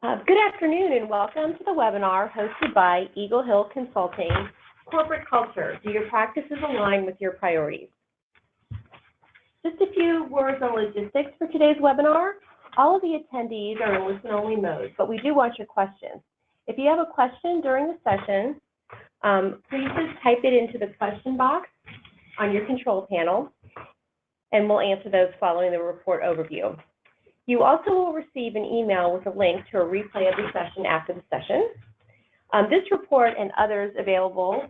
Good afternoon and welcome to the webinar hosted by Eagle Hill Consulting, Corporate Culture. Do your practices align with your priorities? Just a few words on logistics for today's webinar. All of the attendees are in listen-only mode, but we do want your questions. If you have a question during the session, please just type it into the question box on your control panel, and we'll answer those following the report overview. You also will receive an email with a link to a replay of the session after the session. This report and others available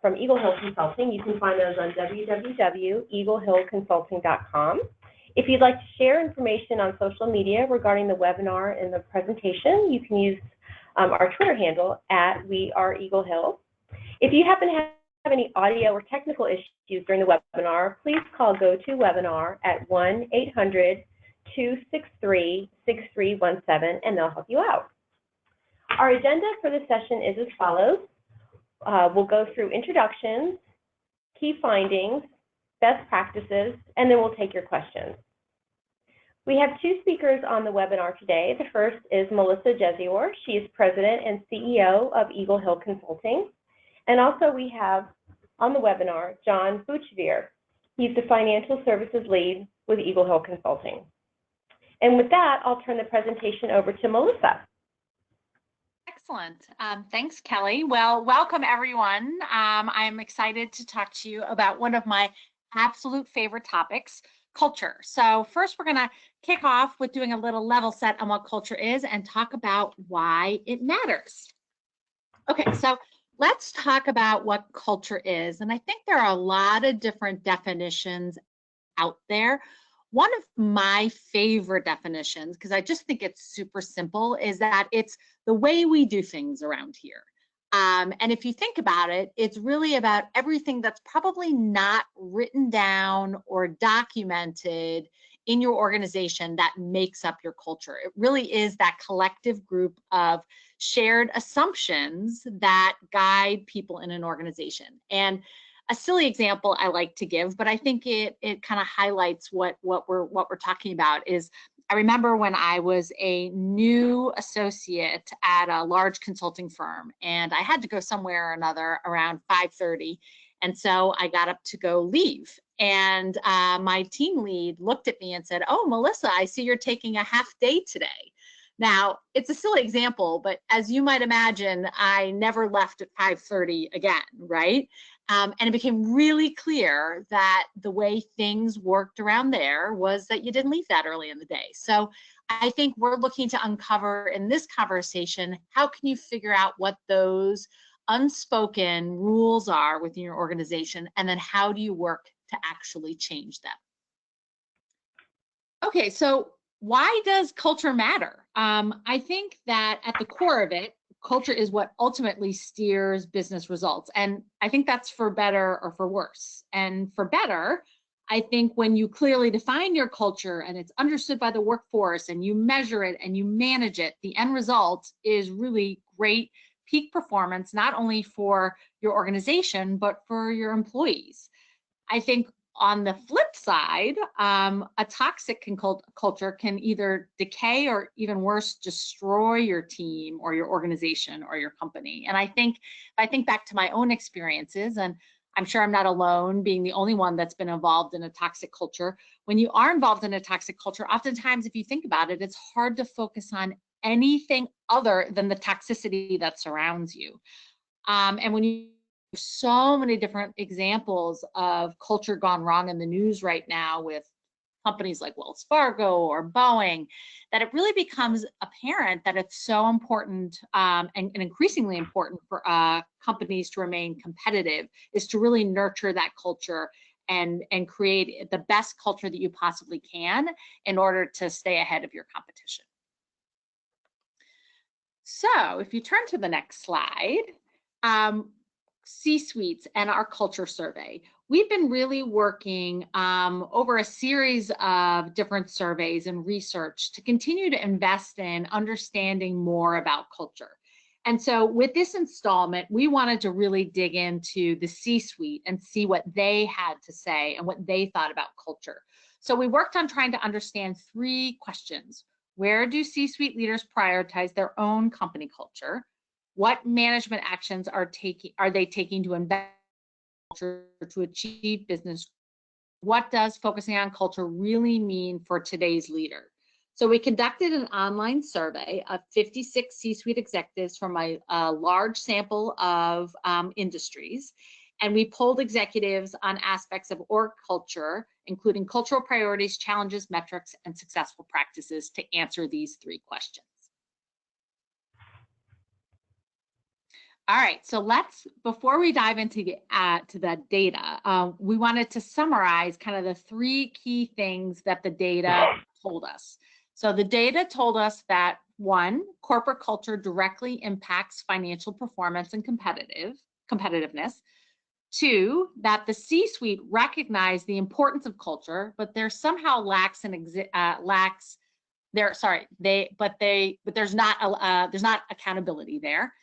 from Eagle Hill Consulting, you can find those on www.eaglehillconsulting.com. If you'd like to share information on social media regarding the webinar and the presentation, you can use our Twitter handle at @WeAreEagleHill. If you happen to have any audio or technical issues during the webinar, please call GoToWebinar at 1-800-263-6317 and they'll help you out. Our agenda for the session is as follows. We'll go through introductions, key findings, best practices, and then we'll take your questions. We have two speakers on the webinar today. The first is Melissa Jezior. She is President and CEO of Eagle Hill Consulting. And also we have on the webinar, John Bouchevere. He's the Financial Services Lead with Eagle Hill Consulting. And with that, I'll turn the presentation over to Melissa. Excellent. Thanks, Kelly. Well, welcome everyone. I'm excited to talk to you about one of my absolute favorite topics, culture. So first, we're going to kick off with doing a little level set on what culture is and talk about why it matters. Okay, so let's talk about what culture is. And I think there are a lot of different definitions out there. One of my favorite definitions, because I just think it's super simple, is that it's the way we do things around here. And if you think about it, it's really about everything that's probably not written down or documented in your organization that makes up your culture. It really is that collective group of shared assumptions that guide people in an organization. And a silly example I like to give, but I think it kind of highlights what we're talking about is, I remember when I was a new associate at a large consulting firm and I had to go somewhere or another around 5:30. And so I got up to go leave. And my team lead looked at me and said, "Oh, Melissa, I see you're taking a half day today." Now, it's a silly example, but as you might imagine, I never left at 5:30 again, right? And it became really clear that the way things worked around there was that you didn't leave that early in the day. So I think we're looking to uncover in this conversation, how can you figure out what those unspoken rules are within your organization, and then how do you work to actually change them? Okay, so why does culture matter? I think that at the core of it, culture is what ultimately steers business results. And I think that's for better or for worse. And for better, I think when you clearly define your culture and it's understood by the workforce and you measure it and you manage it, the end result is really great peak performance, not only for your organization, but for your employees. I think on the flip side, a toxic culture can either decay or even worse, destroy your team or your organization or your company. And I think back to my own experiences, and I'm sure I'm not alone being the only one that's been involved in a toxic culture. When you are involved in a toxic culture, oftentimes, if you think about it, it's hard to focus on anything other than the toxicity that surrounds you. And when you so many different examples of culture gone wrong in the news right now with companies like Wells Fargo or Boeing, that it really becomes apparent that it's so important and increasingly important for companies to remain competitive, is to really nurture that culture and create the best culture that you possibly can in order to stay ahead of your competition. So if you turn to the next slide, C-suites and our culture survey. We've been really working over a series of different surveys and research to continue to invest in understanding more about culture. And so with this installment, we wanted to really dig into the C-suite and see what they had to say and what they thought about culture. So we worked on trying to understand three questions. Where do C-suite leaders prioritize their own company culture? What management actions are they taking to invest in culture to achieve business? What does focusing on culture really mean for today's leader? So we conducted an online survey of 56 C-suite executives from a large sample of industries. And we polled executives on aspects of org culture, including cultural priorities, challenges, metrics, and successful practices to answer these 3 questions. All right, so before we dive into the data, we wanted to summarize kind of the 3 key things that the data told us. So the data told us that 1, corporate culture directly impacts financial performance and competitiveness. 2, that the C-suite recognize the importance of culture, but there somehow there's not accountability there.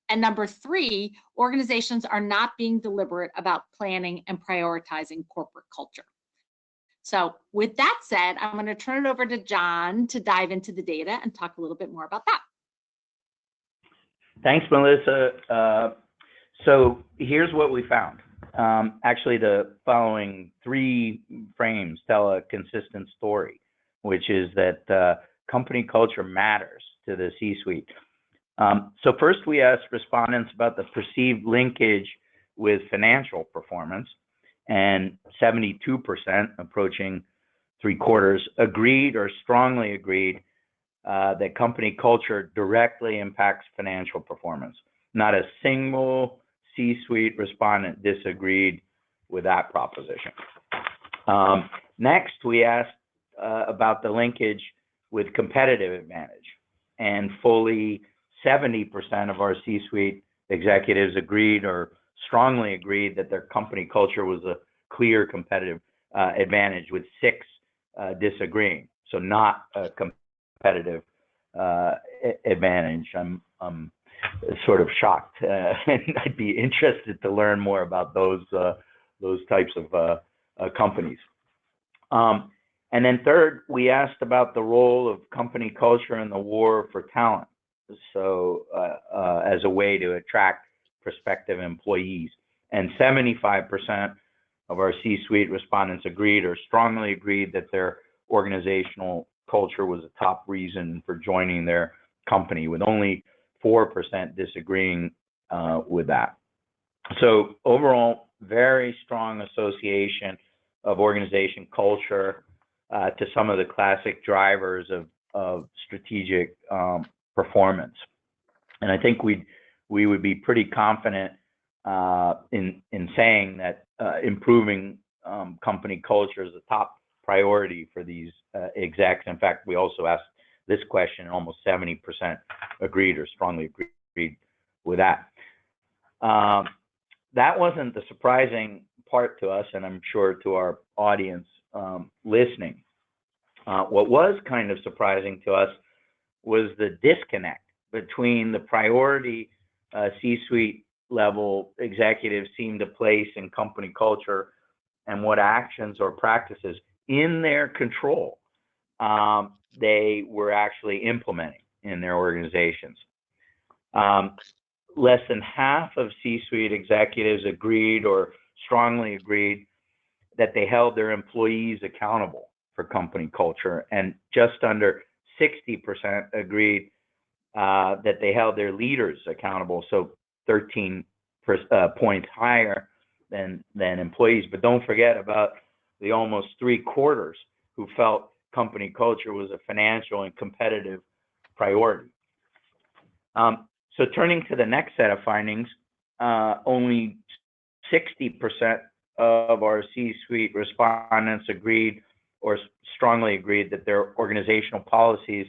And number 3, organizations are not being deliberate about planning and prioritizing corporate culture. So with that said, I'm going to turn it over to John to dive into the data and talk a little bit more about that. Thanks, Melissa. So here's what we found. Actually, the following 3 frames tell a consistent story, which is that company culture matters to the C-suite. So first, we asked respondents about the perceived linkage with financial performance, and 72%, approaching 3/4, agreed or strongly agreed that company culture directly impacts financial performance. Not a single C-suite respondent disagreed with that proposition. Next, we asked about the linkage with competitive advantage, and fully 70% of our C-suite executives agreed or strongly agreed that their company culture was a clear competitive advantage, with 6 disagreeing. So not a competitive advantage. I'm sort of shocked, and I'd be interested to learn more about those types of companies. And then third, we asked about the role of company culture in the war for talent, so as a way to attract prospective employees. And 75% of our C-suite respondents agreed or strongly agreed that their organizational culture was a top reason for joining their company, with only 4% disagreeing with that. So overall, very strong association of organization culture to some of the classic drivers of strategic performance. And I think we would be pretty confident in saying that improving company culture is a top priority for these execs. In fact, we also asked this question, and almost 70% agreed or strongly agreed with that. That wasn't the surprising part to us, and I'm sure to our audience listening. What was kind of surprising to us was the disconnect between the priority C-suite level executives seem to place in company culture and what actions or practices in their control they were actually implementing in their organizations. Less than half of C-suite executives agreed or strongly agreed that they held their employees accountable for company culture, and just under 60% agreed that they held their leaders accountable, so 13 points higher than employees. But don't forget about the almost 3/4 who felt company culture was a financial and competitive priority. So turning to the next set of findings, only 60% of our C-suite respondents agreed or strongly agreed that their organizational policies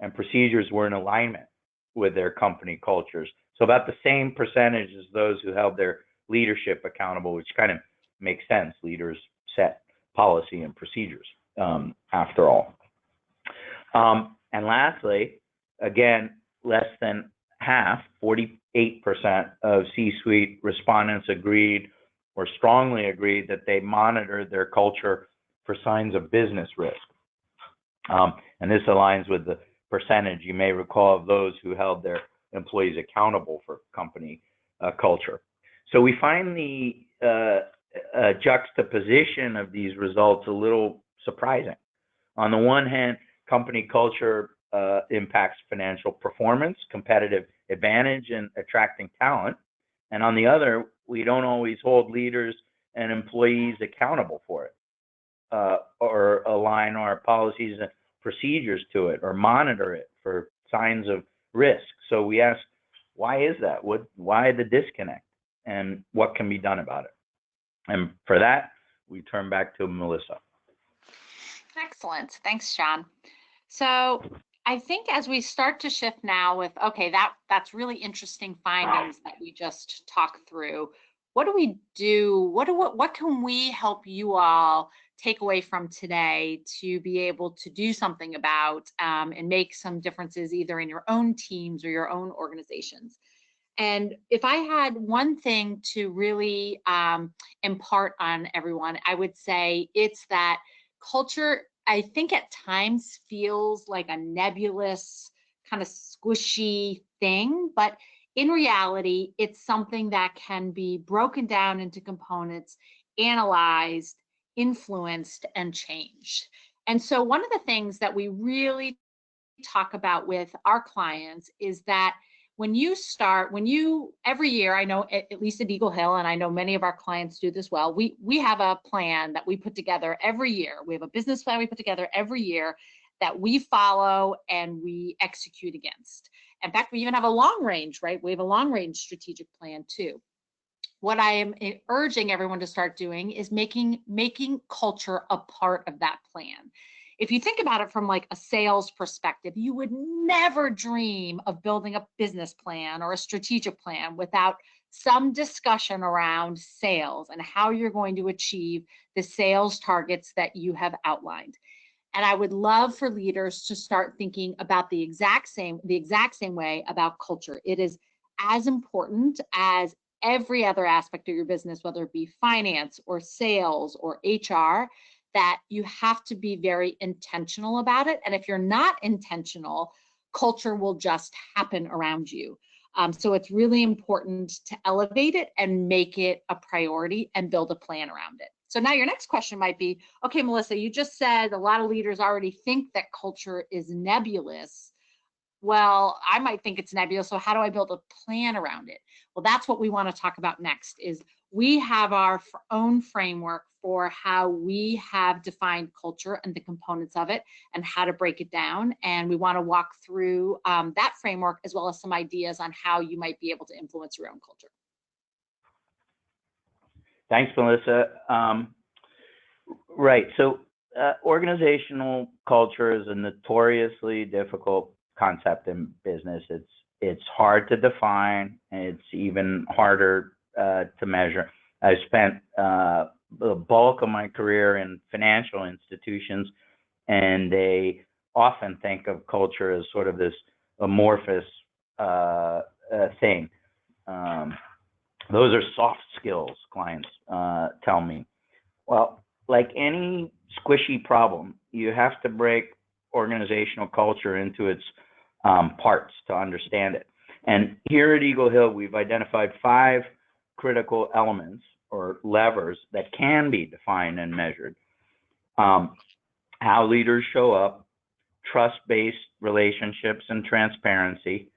and procedures were in alignment with their company cultures. So about the same percentage as those who held their leadership accountable, which kind of makes sense. Leaders set policy and procedures, after all. And lastly, again, less than half, 48% of C-suite respondents agreed or strongly agreed that they monitored their culture for signs of business risk. And this aligns with the percentage you may recall of those who held their employees accountable for company culture. So we find the juxtaposition of these results a little surprising. On the one hand, company culture impacts financial performance, competitive advantage, and attracting talent. And on the other, we don't always hold leaders and employees accountable for it, or align our policies and procedures to it, or monitor it for signs of risk. So we ask, why is that? Why the disconnect? And what can be done about it? And for that, we turn back to Melissa. Excellent. Thanks, Sean. So I think as we start to shift now with, okay, that's really interesting findings that we just talked through. What do we do? What can we help you all take away from today to be able to do something about and make some differences either in your own teams or your own organizations? And if I had one thing to really impart on everyone, I would say it's that culture, I think at times feels like a nebulous, kind of squishy thing, but in reality, it's something that can be broken down into components, analyzed, influenced, and changed. And so one of the things that we really talk about with our clients is that every year, I know at least at Eagle Hill, and I know many of our clients do this well, we have a plan that we put together every year. We have a business plan we put together every year that we follow and we execute against. In fact, we even have a long range, right? We have a long range strategic plan too. What I am urging everyone to start doing is making culture a part of that plan. If you think about it from like a sales perspective, you would never dream of building a business plan or a strategic plan without some discussion around sales and how you're going to achieve the sales targets that you have outlined. And I would love for leaders to start thinking about the exact same way about culture. It is as important as every other aspect of your business, whether it be finance or sales or HR, that you have to be very intentional about it. And if you're not intentional, culture will just happen around you. So it's really important to elevate it and make it a priority and build a plan around it. So now your next question might be, okay, Melissa, you just said a lot of leaders already think that culture is nebulous. Well, I might think it's nebulous, so how do I build a plan around it? Well, that's what we want to talk about next. Is we have our own framework for how we have defined culture and the components of it and how to break it down. And we want to walk through that framework as well as some ideas on how you might be able to influence your own culture. Thanks, Melissa. Right. So organizational culture is a notoriously difficult concept in business. It's hard to define, and it's even harder to measure. I spent the bulk of my career in financial institutions, and they often think of culture as sort of this amorphous thing. Those are soft skills, clients tell me. Well, like any squishy problem, you have to break organizational culture into its parts to understand it. And here at Eagle Hill, we've identified 5 critical elements or levers that can be defined and measured. How leaders show up, trust-based relationships and transparency,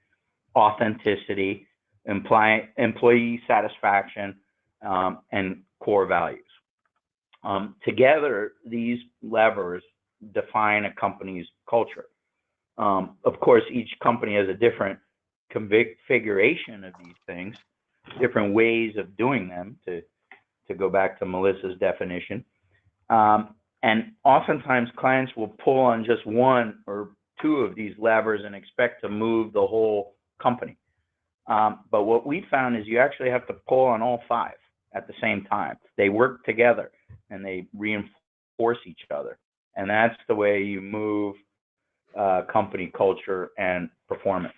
authenticity, employee satisfaction, and core values. Together, these levers define a company's culture. Of course, each company has a different configuration of these things, different ways of doing them, to go back to Melissa's definition. And oftentimes clients will pull on just 1 or 2 of these levers and expect to move the whole company. But what we found is you actually have to pull on all 5 at the same time. They work together and they reinforce each other. And that's the way you move company culture and performance.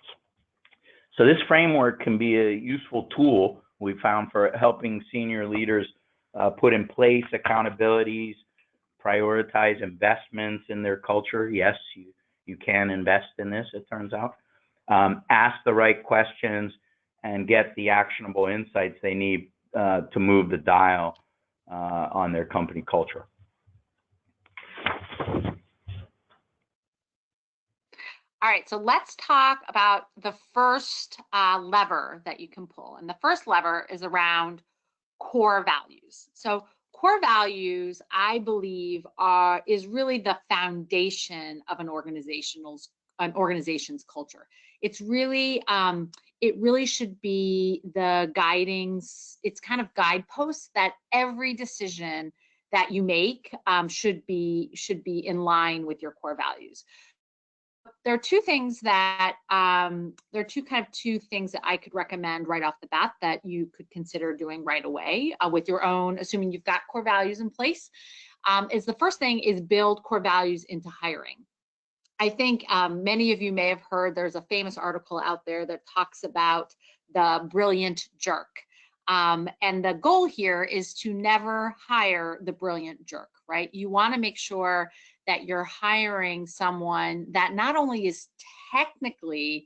So this framework can be a useful tool we found for helping senior leaders put in place accountabilities, prioritize investments in their culture. Yes, you can invest in this, it turns out. Ask the right questions and get the actionable insights they need to move the dial on their company culture. All right, so let's talk about the first lever that you can pull. And the first lever is around core values. So core values, I believe, is really the foundation of an organization's culture. It's really, it really should be the it's kind of guideposts that every decision that you make should be in line with your core values. There are two things that two things that I could recommend right off the bat that you could consider doing right away with your own, assuming you've got core values in place. Is the first thing is build core values into hiring. I think many of you may have heard there's a famous article out there that talks about the brilliant jerk. And the goal here is to never hire the brilliant jerk, right? You want to make sure that you're hiring someone that not only is technically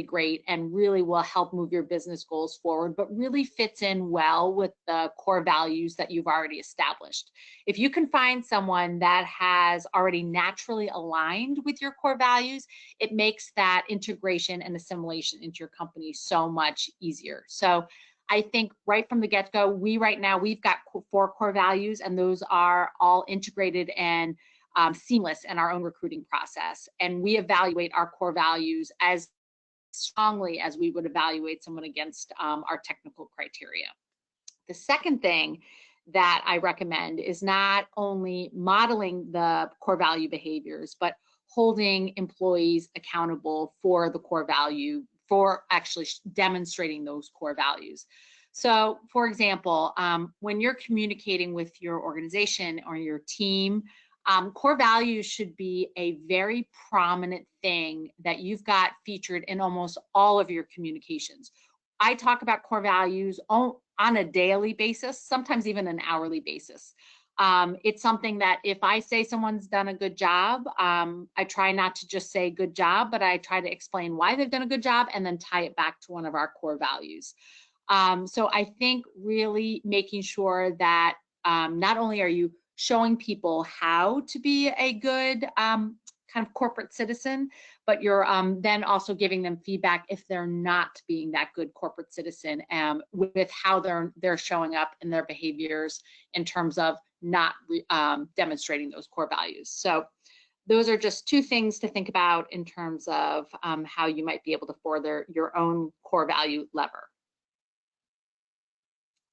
great and really will help move your business goals forward, but really fits in well with the core values that you've already established. If you can find someone that has already naturally aligned with your core values, it makes that integration and assimilation into your company so much easier. So I think right from the get-go, we've got 4 core values, and those are all integrated and seamless in our own recruiting process. And we evaluate our core values as strongly as we would evaluate someone against our technical criteria. The second thing that I recommend is not only modeling the core value behaviors, but holding employees accountable for the core value, for actually demonstrating those core values. So, for example, when you're communicating with your organization or your team, core values should be a very prominent thing that you've got featured in almost all of your communications. I talk about core values on a daily basis, sometimes even an hourly basis. It's something that if I say someone's done a good job, I try not to just say good job, but I try to explain why they've done a good job and then tie it back to one of our core values. So I think really making sure that not only are you showing people how to be a good kind of corporate citizen, but you're then also giving them feedback if they're not being that good corporate citizen with how they're showing up in their behaviors in terms of not demonstrating those core values. So those are just 2 things to think about in terms of how you might be able to further your own core value lever.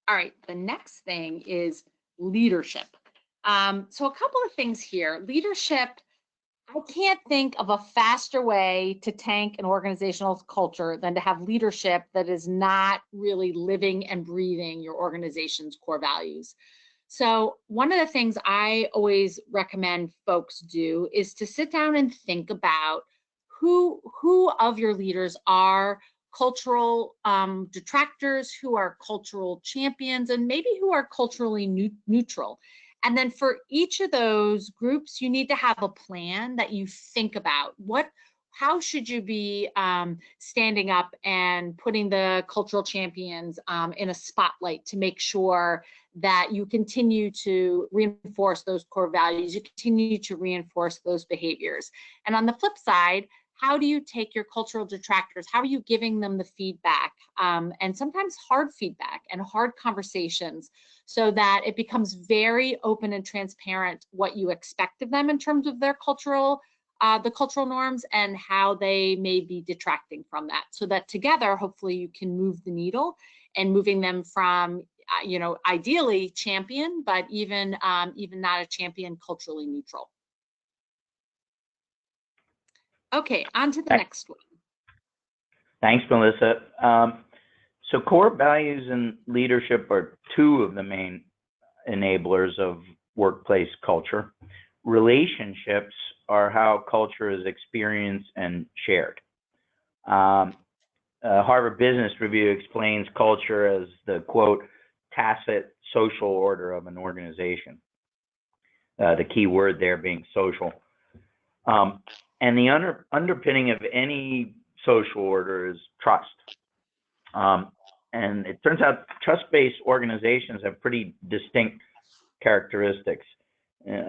All right, the next thing is leadership. So a couple of things here. Leadership, I can't think of a faster way to tank an organizational culture than to have leadership that is not really living and breathing your organization's core values. So one of the things I always recommend folks do is to sit down and think about who of your leaders are cultural detractors, who are cultural champions, and maybe who are culturally neutral. And then for each of those groups, you need to have a plan that you think about. How should you be standing up and putting the cultural champions in a spotlight to make sure that you continue to reinforce those core values, you continue to reinforce those behaviors. And on the flip side, how do you take your cultural detractors? How are you giving them the feedback and sometimes hard feedback and hard conversations so that it becomes very open and transparent what you expect of them in terms of their the cultural norms and how they may be detracting from that, so that together, hopefully you can move the needle and moving them from, ideally champion, but even not a champion, culturally neutral. Okay, on to the next one. Thanks, Melissa. So core values and leadership are 2 of the main enablers of workplace culture. Relationships are how culture is experienced and shared. Harvard Business Review explains culture as the, quote, tacit social order of an organization. The key word there being social. And the underpinning of any social order is trust. And it turns out trust-based organizations have pretty distinct characteristics in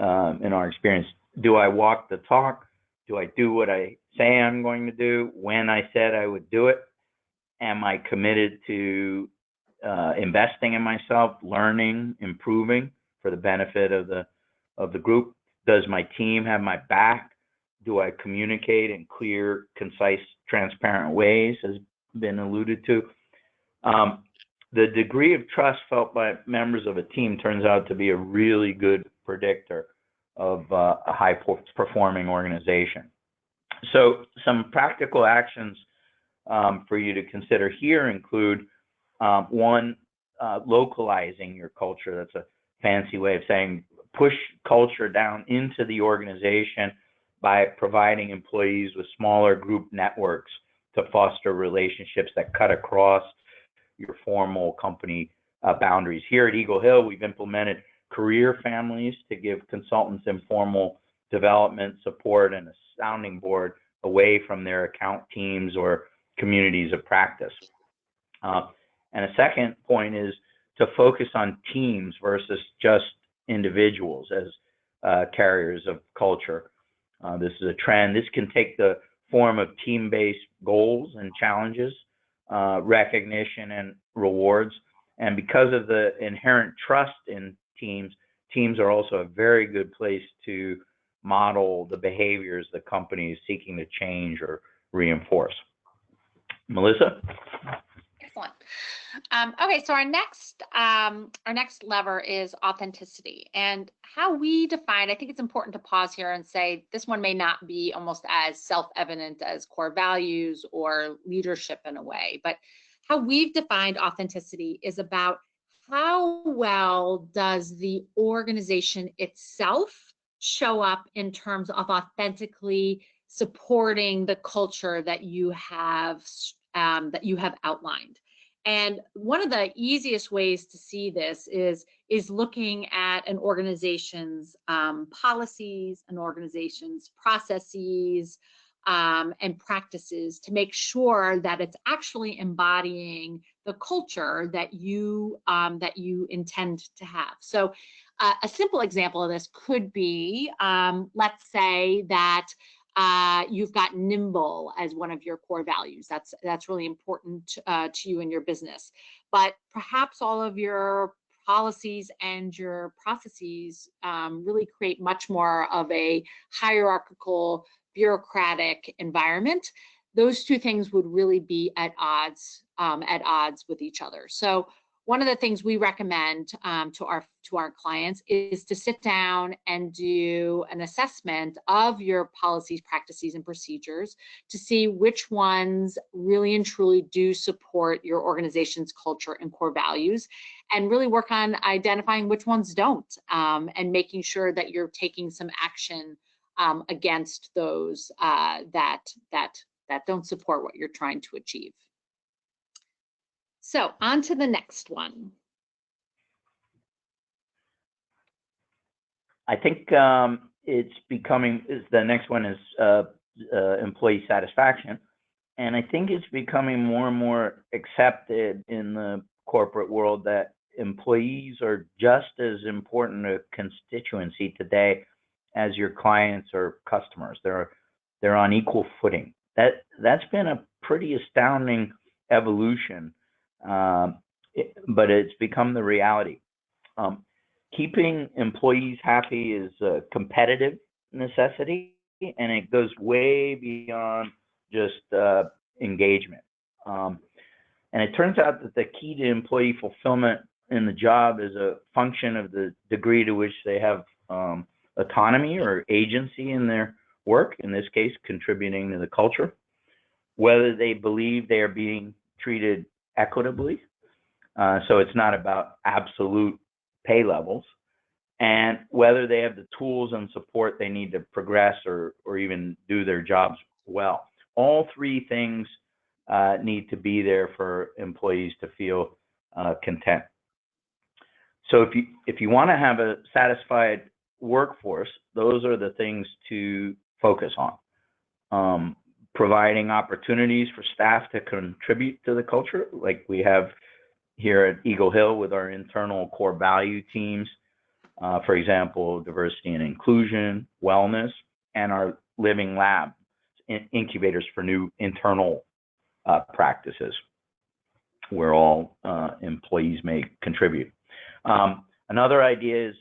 our experience. Do I walk the talk? Do I do what I say I'm going to do when I said I would do it? Am I committed to investing in myself, learning, improving for the benefit of the group? Does my team have my back? Do I communicate in clear, concise, transparent ways, has been alluded to? The degree of trust felt by members of a team turns out to be a really good predictor of a high-performing organization. So some practical actions for you to consider here include, one, localizing your culture. That's a fancy way of saying push culture down into the organization by providing employees with smaller group networks to foster relationships that cut across your formal company boundaries. Here at Eagle Hill, we've implemented career families to give consultants informal development, support, and a sounding board away from their account teams or communities of practice. And a second point is to focus on teams versus just individuals as carriers of culture. This is a trend. This can take the form of team-based goals and challenges, recognition and rewards. And because of the inherent trust in teams, teams are also a very good place to model the behaviors the company is seeking to change or reinforce. Melissa? Excellent. Okay, so our next lever is authenticity, and how we define. I think it's important to pause here and say this one may not be almost as self-evident as core values or leadership in a way, but how we've defined authenticity is about how well does the organization itself show up in terms of authentically supporting the culture that you have outlined. And one of the easiest ways to see this is looking at an organization's policies, an organization's processes, and practices to make sure that it's actually embodying the culture that you intend to have. So a simple example of this could be, let's say that you've got nimble as one of your core values. That's really important to you in your business. But perhaps all of your policies and your processes really create much more of a hierarchical, bureaucratic environment. Those two things would really be at odds with each other. So one of the things we recommend to our clients is to sit down and do an assessment of your policies, practices, and procedures to see which ones really and truly do support your organization's culture and core values, and really work on identifying which ones don't, and making sure that you're taking some action against those that don't support what you're trying to achieve. So on to the next one. I think it's becoming, the next one is employee satisfaction. And I think it's becoming more and more accepted in the corporate world that employees are just as important a constituency today as your clients or customers. They're on equal footing. That's been a pretty astounding evolution, but it's become the reality. Keeping employees happy is a competitive necessity, and it goes way beyond just engagement. And it turns out that the key to employee fulfillment in the job is a function of the degree to which they have autonomy or agency in their work, in this case, contributing to the culture, whether they believe they are being treated equitably. So it's not about absolute pay levels, and whether they have the tools and support they need to progress or even do their jobs well. All three things need to be there for employees to feel content. So if you want to have a satisfied workforce, those are the things to focus on. Providing opportunities for staff to contribute to the culture, like we have here at Eagle Hill with our internal core value teams, for example, diversity and inclusion, wellness, and our living lab, incubators for new internal practices where all employees may contribute. Another idea is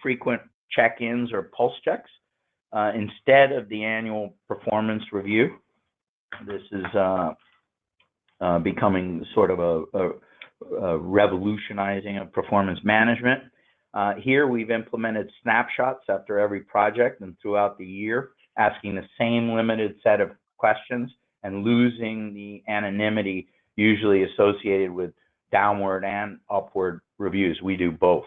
frequent check-ins or pulse checks instead of the annual performance review. This is becoming sort of a revolutionizing of performance management. Here we've implemented snapshots after every project and throughout the year, asking the same limited set of questions and losing the anonymity usually associated with downward and upward reviews. We do both.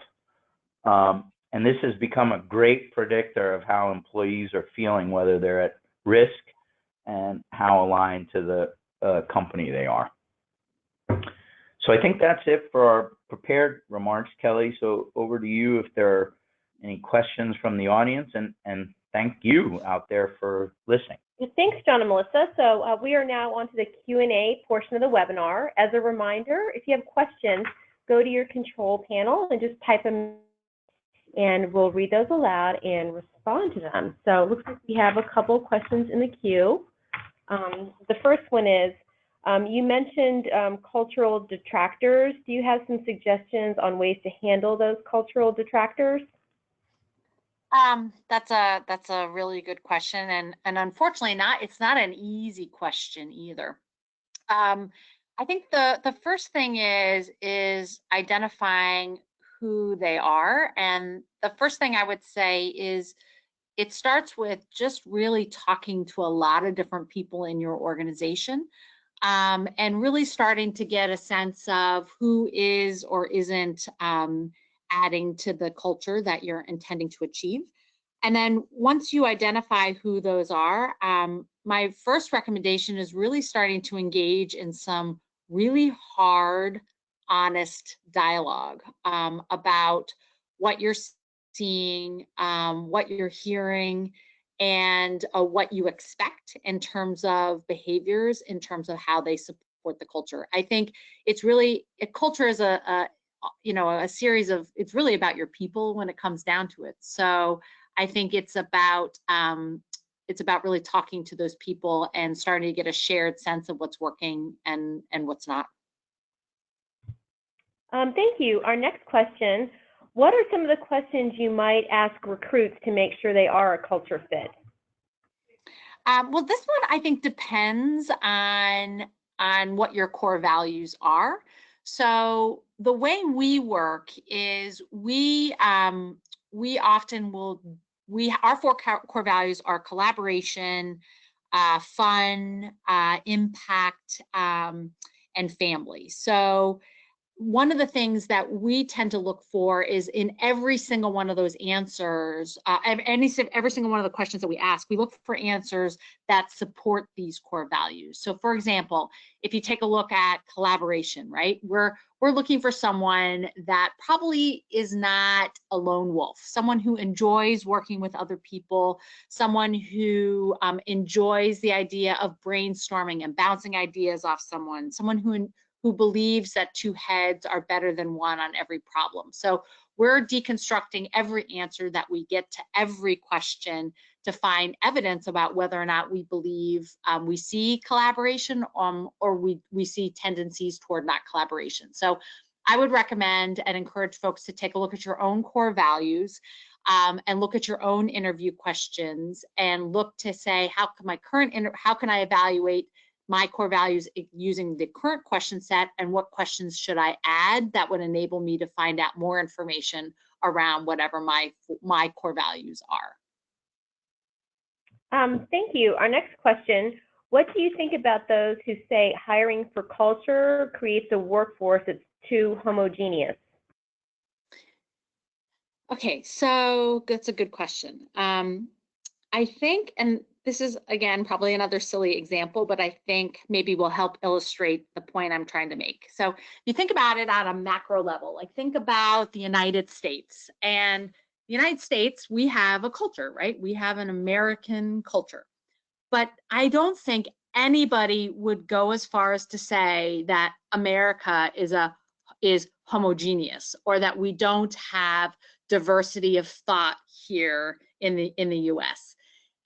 And this has become a great predictor of how employees are feeling, whether they're at risk and how aligned to the company they are. So I think that's it for our prepared remarks, Kelly. So over to you if there are any questions from the audience, and thank you out there for listening. Thanks, John and Melissa. So we are now on to the Q&A portion of the webinar. As a reminder, if you have questions, go to your control panel and just type them, and we'll read those aloud and respond to them. So it looks like we have a couple questions in the queue. The first one is, you mentioned cultural detractors. Do you have some suggestions on ways to handle those cultural detractors? That's a really good question, and unfortunately it's not an easy question either. I think the first thing is identifying who they are, and the first thing I would say is it starts with just really talking to a lot of different people in your organization, and really starting to get a sense of who is or isn't adding to the culture that you're intending to achieve. And then once you identify who those are, my first recommendation is really starting to engage in some really hard, honest dialogue about what you're seeing, what you're hearing, and what you expect in terms of behaviors, in terms of how they support the culture. I think it's really, a culture is a series of, it's really about your people when it comes down to it. So I think it's about really talking to those people and starting to get a shared sense of what's working and what's not. Thank you. Our next question, what are some of the questions you might ask recruits to make sure they are a culture fit? Well, this one I think depends on what your core values are. So the way we work is we often will, our four core values are collaboration, fun, impact, and family. So one of the things that we tend to look for is in every single one of those answers, every single one of the questions that we ask, we look for answers that support these core values. So for example, if you take a look at collaboration, right, we're looking for someone that probably is not a lone wolf, someone who enjoys working with other people, someone who enjoys the idea of brainstorming and bouncing ideas off someone who believes that two heads are better than one on every problem. So we're deconstructing every answer that we get to every question to find evidence about whether or not we believe we see collaboration or we see tendencies toward not collaboration. So I would recommend and encourage folks to take a look at your own core values and look at your own interview questions and look to say, how can I evaluate my core values using the current question set, and what questions should I add that would enable me to find out more information around whatever my core values are. Thank you. Our next question, what do you think about those who say hiring for culture creates a workforce that's too homogeneous? Okay, so that's a good question. I think, and this is, again, probably another silly example, but I think maybe will help illustrate the point I'm trying to make. So you think about it on a macro level, like think about the United States, and the United States, we have a culture, right? We have an American culture. But I don't think anybody would go as far as to say that America is homogeneous, or that we don't have diversity of thought here in the US.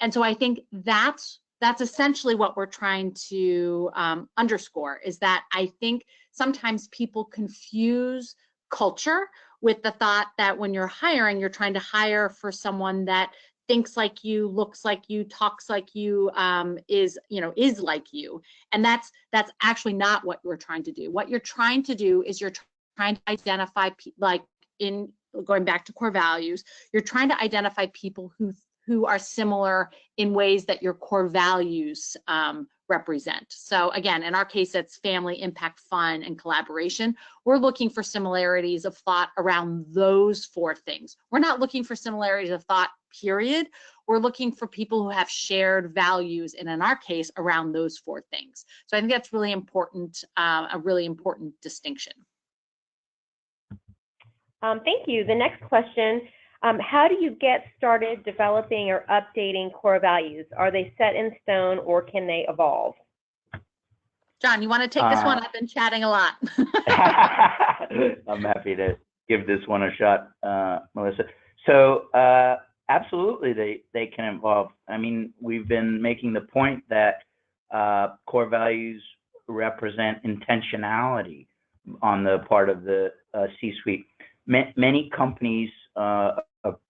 And so I think that's essentially what we're trying to underscore, is that I think sometimes people confuse culture with the thought that when you're hiring, you're trying to hire for someone that thinks like you, looks like you, talks like you, is like you. And that's actually not what we're trying to do. What you're trying to do is you're trying to identify, like in going back to core values, you're trying to identify people who are similar in ways that your core values represent. So again, in our case, it's family, impact, fun, and collaboration. We're looking for similarities of thought around those 4 things. We're not looking for similarities of thought, period. We're looking for people who have shared values, and in our case, around those 4 things. So I think that's really important, a really important distinction. Thank you. The next question, how do you get started developing or updating core values? Are they set in stone, or can they evolve? John, you want to take this one? I've been chatting a lot. I'm happy to give this one a shot, Melissa. So absolutely, they can evolve. I mean, we've been making the point that core values represent intentionality on the part of the C-suite. Many companies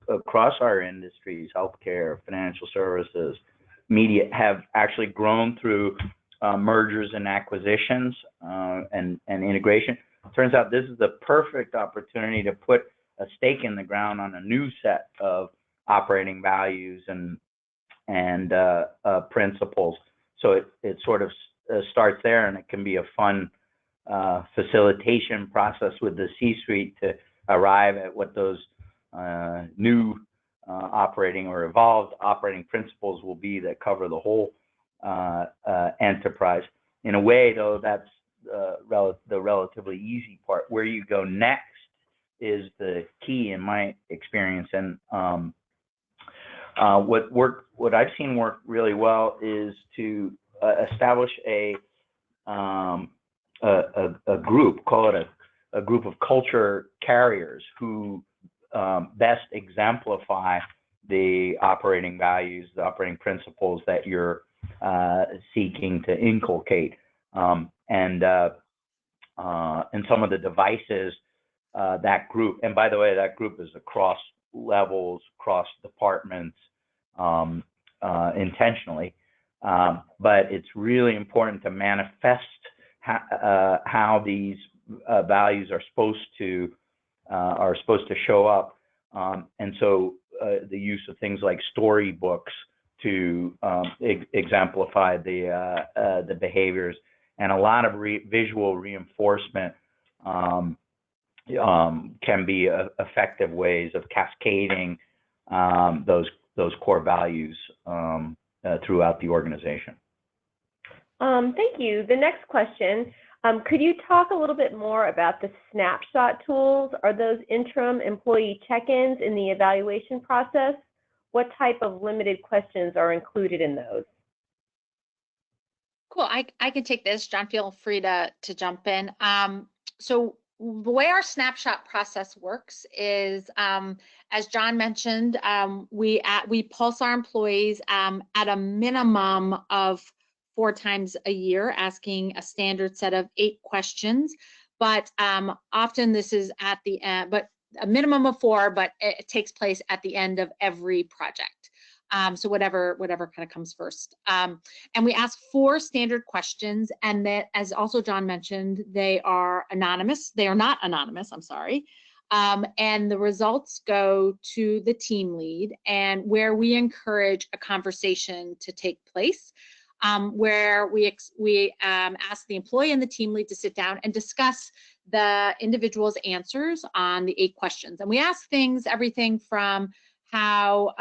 across our industries, healthcare, financial services, media, have actually grown through mergers and acquisitions and integration. Turns out this is the perfect opportunity to put a stake in the ground on a new set of operating values and principles. So it sort of starts there, and it can be a fun facilitation process with the C-suite to arrive at what those new operating or evolved operating principles will be that cover the whole enterprise. In a way, though, that's the relatively easy part. Where you go next is the key, in my experience. And what I've seen work really well is to establish a group, call it a group of culture carriers who best exemplify the operating values, the operating principles that you're seeking to inculcate, and some of the devices that group. And by the way, that group is across levels, across departments, intentionally. But it's really important to manifest how these values are supposed to show up, and so the use of things like storybooks to exemplify the behaviors, and a lot of visual reinforcement can be effective ways of cascading those core values throughout the organization. Thank you. The next question, could you talk a little bit more about the snapshot tools? Are those interim employee check-ins in the evaluation process? What type of limited questions are included in those? Cool. I can take this. John, feel free to jump in. So the way our snapshot process works is, as John mentioned, we pulse our employees at a minimum of 4 times a year, asking a standard set of 8 questions. But often this is at the end, but a minimum of 4, but it takes place at the end of every project. So whatever kind of comes first. And we ask 4 standard questions, and that, as also John mentioned, they are anonymous. They are not anonymous, I'm sorry. And the results go to the team lead, and where we encourage a conversation to take place, where we ask the employee and the team lead to sit down and discuss the individual's answers on the 8 questions. And we ask things, everything from how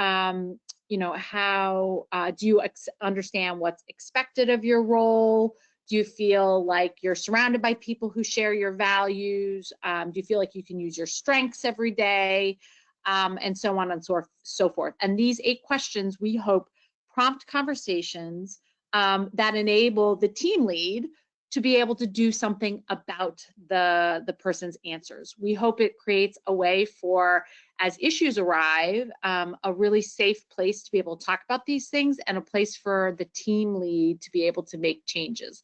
do you understand what's expected of your role? Do you feel like you're surrounded by people who share your values? Do you feel like you can use your strengths every day? and so on and so forth. And these 8 questions, we hope, prompt conversations that enable the team lead to be able to do something about the person's answers. We hope it creates a way for, as issues arrive, a really safe place to be able to talk about these things and a place for the team lead to be able to make changes.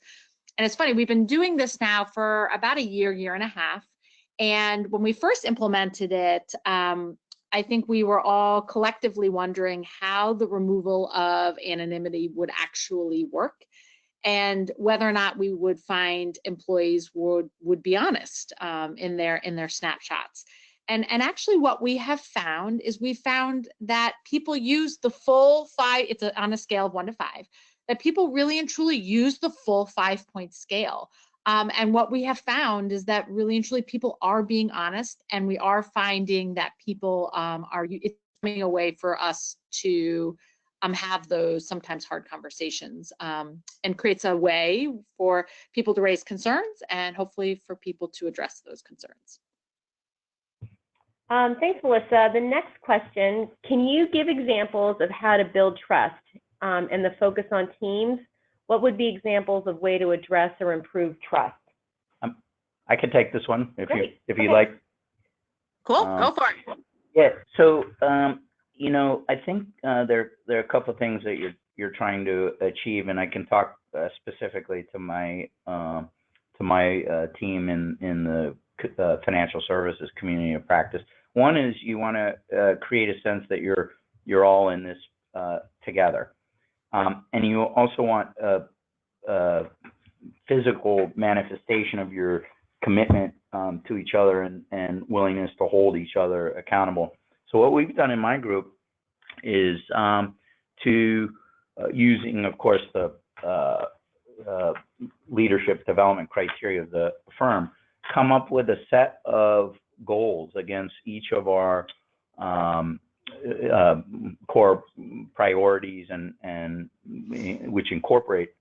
And it's funny, we've been doing this now for about a year and a half. And when we first implemented it, I think we were all collectively wondering how the removal of anonymity would actually work, and whether or not we would find employees would be honest in their snapshots. And actually what we have found is we found that people use the full 5, it's on a scale of 1 to 5, that people really and truly use the full 5-point scale. And what we have found is that really and truly people are being honest, and we are finding that people it's coming a way for us to have those sometimes hard conversations, and creates a way for people to raise concerns and hopefully for people to address those concerns. Thanks, Melissa. The next question, can you give examples of how to build trust and the focus on teams? What would be examples of way to address or improve trust? I can take this one if Great. you like. Cool, go for it. Yeah. So I think there are a couple of things that you're trying to achieve, and I can talk specifically to my team in the financial services community of practice. One is you want to create a sense that you're all in this together. And you also want a physical manifestation of your commitment to each other and willingness to hold each other accountable. So what we've done in my group is to using, of course, the leadership development criteria of the firm, come up with a set of goals against each of our core priorities and which incorporate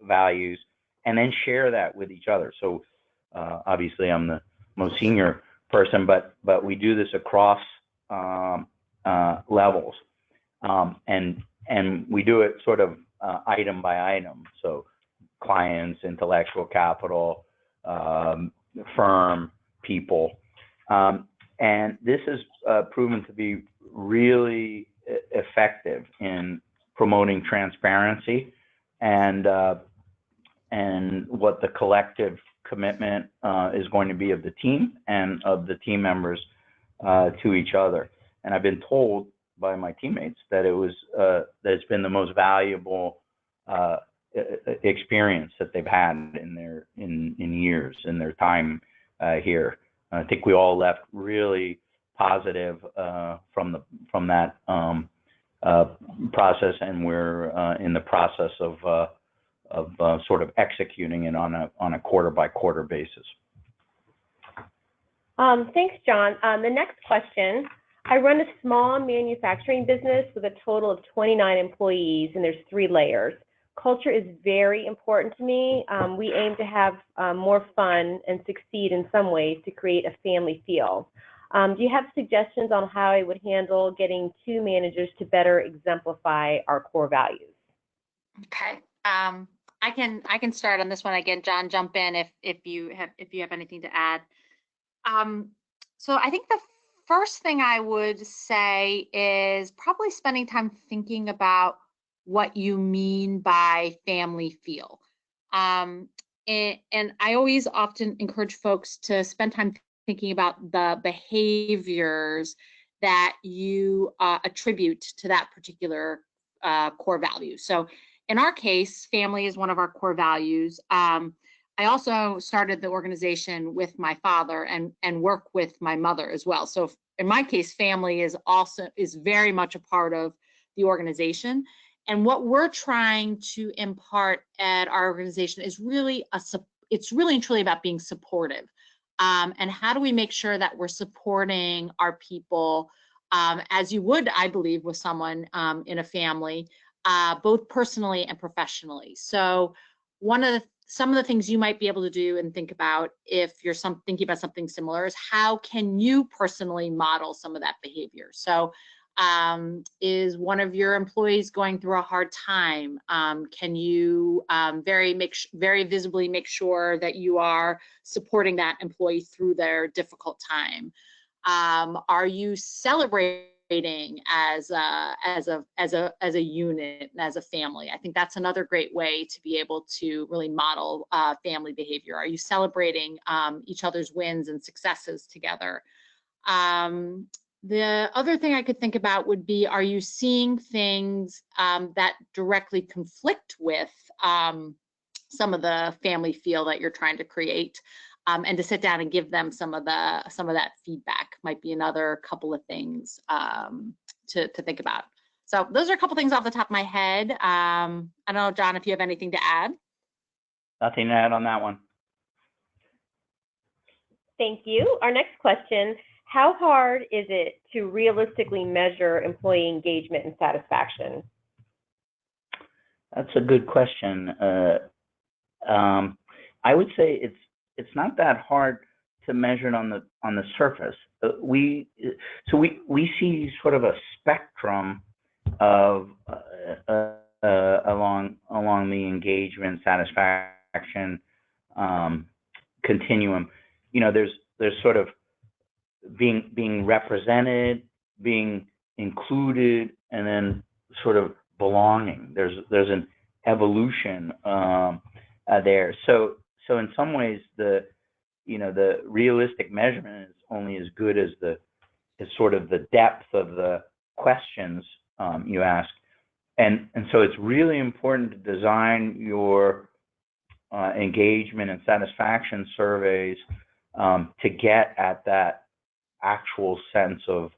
values, and then share that with each other. So obviously I'm the most senior person, but we do this across levels, and we do it sort of item by item. So clients, intellectual capital, firm, people, and this has proven to be really effective in promoting transparency and what the collective commitment is going to be of the team and of the team members to each other. And I've been told by my teammates that that it's been the most valuable experience that they've had in years in their time here. I think we all left really positive from that process, and we're in the process of sort of executing it on a quarter by quarter basis. Thanks, John. The next question. I run a small manufacturing business with a total of 29 employees, and there's 3 layers. Culture is very important to me. We aim to have more fun and succeed in some ways to create a family feel. Do you have suggestions on how I would handle getting 2 managers to better exemplify our core values? Okay. I can start on this one again. John, jump in if you have anything to add. So I think the first thing I would say is probably spending time thinking about what you mean by family feel. And I always often encourage folks to spend time thinking about the behaviors that you attribute to that particular core value. So in our case, family is one of our core values. I also started the organization with my father and work with my mother as well. So in my case, family is very much a part of the organization. And what we're trying to impart at our organization is really it's really and truly about being supportive. And how do we make sure that we're supporting our people as you would, I believe, with someone in a family, both personally and professionally. So one of some of the things you might be able to do and think about if you're thinking about something similar is how can you personally model some of that behavior? So is one of your employees going through a hard time? Can you very visibly make sure that you are supporting that employee through their difficult time? Are you celebrating as a unit and as a family? I think that's another great way to be able to really model family behavior. Are you celebrating each other's wins and successes together? The other thing I could think about would be, are you seeing things that directly conflict with some of the family feel that you're trying to create? And to sit down and give them some of that feedback might be another couple of things to think about. So those are a couple things off the top of my head. I don't know, John, if you have anything to add. Nothing to add on that one. Thank you. Our next question, how hard is it to realistically measure employee engagement and satisfaction? That's a good question. I would say it's not that hard to measure it on the surface. We see sort of a spectrum of along the engagement satisfaction continuum. You know, there's sort of being represented, being included, and then sort of belonging. There's an evolution there. So in some ways, the realistic measurement is only as good as sort of the depth of the questions you ask, and so it's really important to design your engagement and satisfaction surveys to get at that actual sense of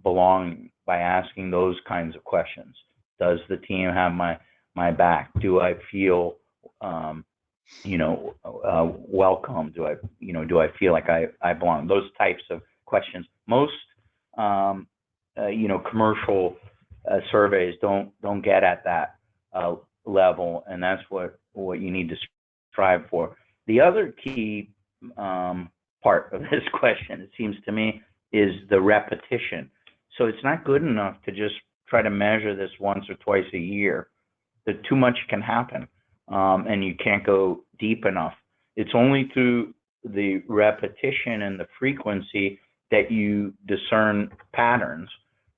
belonging by asking those kinds of questions. Does the team have my back? Do I feel welcome? Do I feel like I belong? Those types of questions. Most commercial surveys don't get at that level, and that's what you need to strive for. The other key part of this question, it seems to me, is the repetition. So it's not good enough to just try to measure this once or twice a year. That too much can happen, and you can't go deep enough. It's only through the repetition and the frequency that you discern patterns,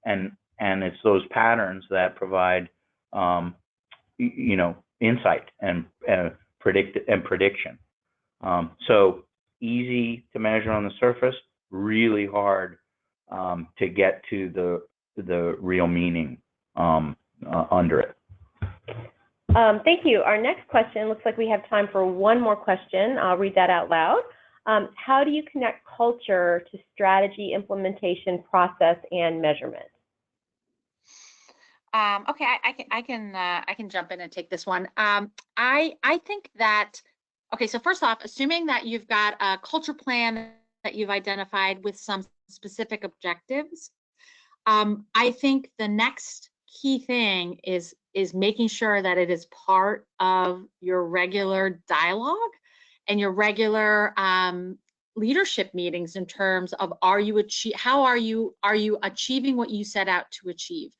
and it's those patterns that provide insight and prediction. So easy to measure on the surface, really hard to get to the real meaning under it. Thank you. Our next question, looks like we have time for one more question. I'll read that out loud. How do you connect culture to strategy, implementation, process, and measurement? Okay, I can jump in and take this one. I think that, okay, so first off, assuming that you've got a culture plan that you've identified with some specific objectives, I think the next key thing is making sure that it is part of your regular dialogue and your regular leadership meetings in terms of how are you achieving what you set out to achieve.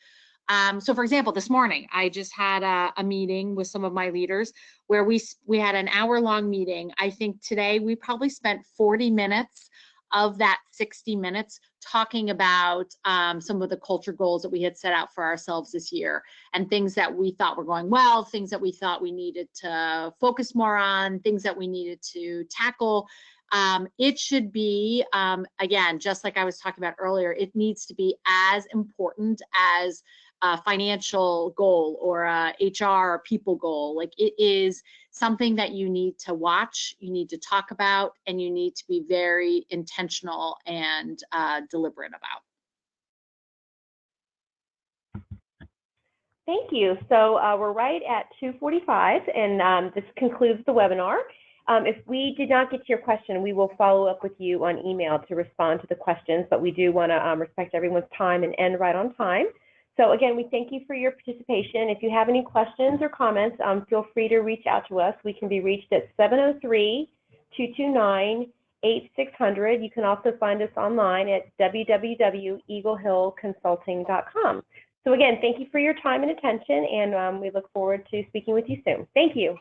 So for example, this morning, I just had a meeting with some of my leaders where we had an hour-long meeting. I think today we probably spent 40 minutes of that 60 minutes talking about some of the culture goals that we had set out for ourselves this year, and things that we thought were going well, things that we thought we needed to focus more on, things that we needed to tackle. It should be, again, just like I was talking about earlier, it needs to be as important as a financial goal or a HR or people goal. Like, it is something that you need to watch, you need to talk about, and you need to be very intentional and deliberate about. Thank you. So we're right at 2:45, and this concludes the webinar. If we did not get to your question, we will follow up with you on email to respond to the questions, but we do want to respect everyone's time and end right on time. So again, we thank you for your participation. If you have any questions or comments, feel free to reach out to us. We can be reached at 703-229-8600. You can also find us online at www.eaglehillconsulting.com. So again, thank you for your time and attention, and we look forward to speaking with you soon. Thank you.